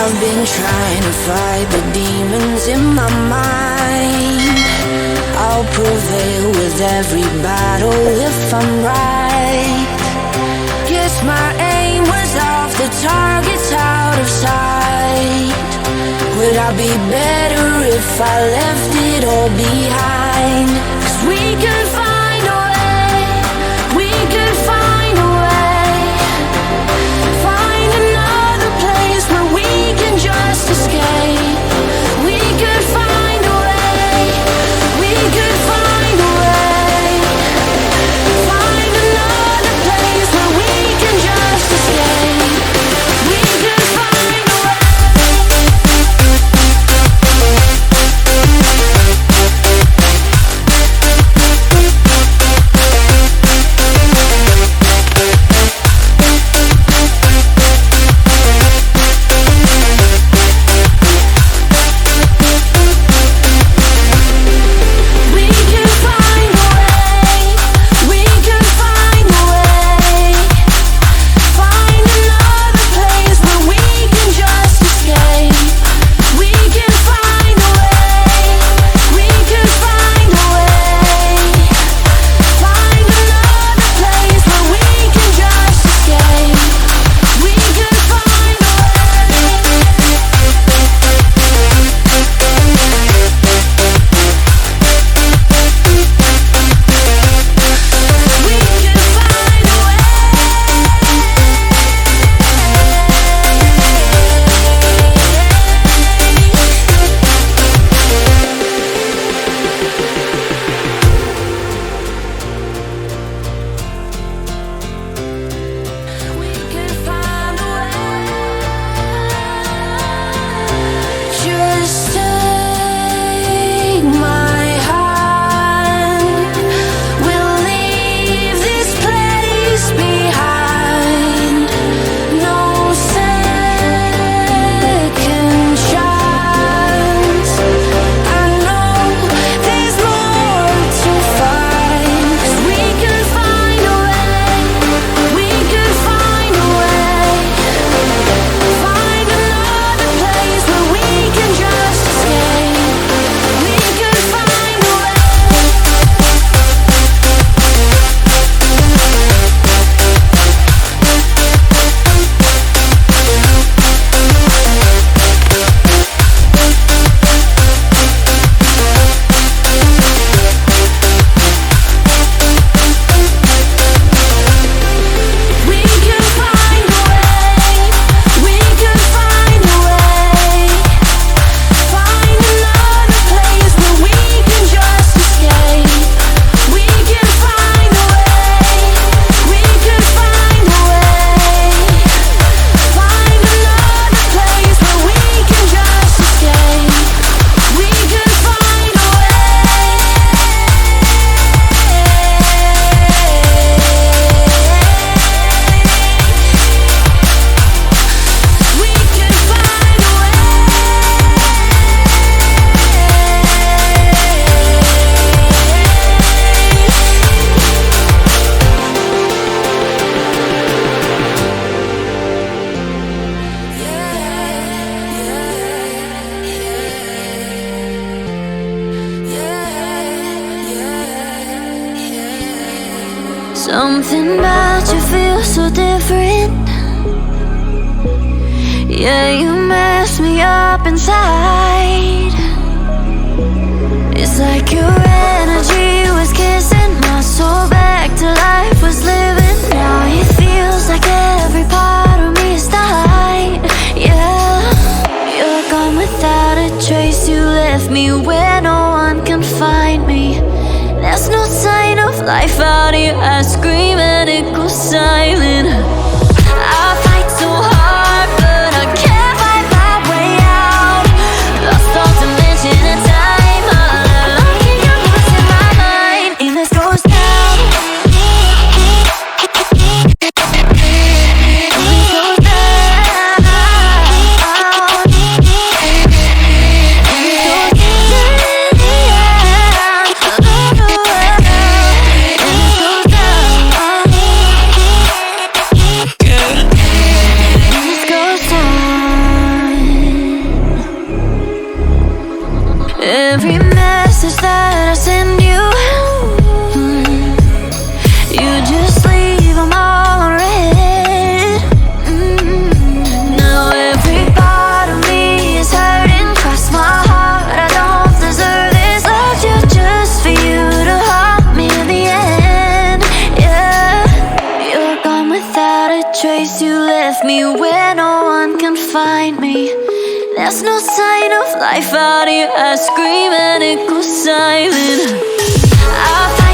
I've been trying to fight the demons in my mind. I'll prevail with every battle if I'm right. Guess my aim was off, the target's out of sight. Would I be better if I left it all behind? 'Cause we could find a way, we could find a way. Find another place where we can just escape. We could find a way, we could find a way. Find another place where we can just escape. We could find a way. Something about you feels so different. Yeah, you mess me up inside. It's like your energy was kissing my soul back to life, was living. Now it feels like every part of me is died. Yeah, you're gone without a trace. You left me where no one can find me. There's no sign of life out here. I scream and it goes silent. I fight so hard, but I can't find my way out. Lost all dimension and time. All alone, can you lose in my mind? And this goes down. It goes down. life out here, I scream and it goes silent. I fight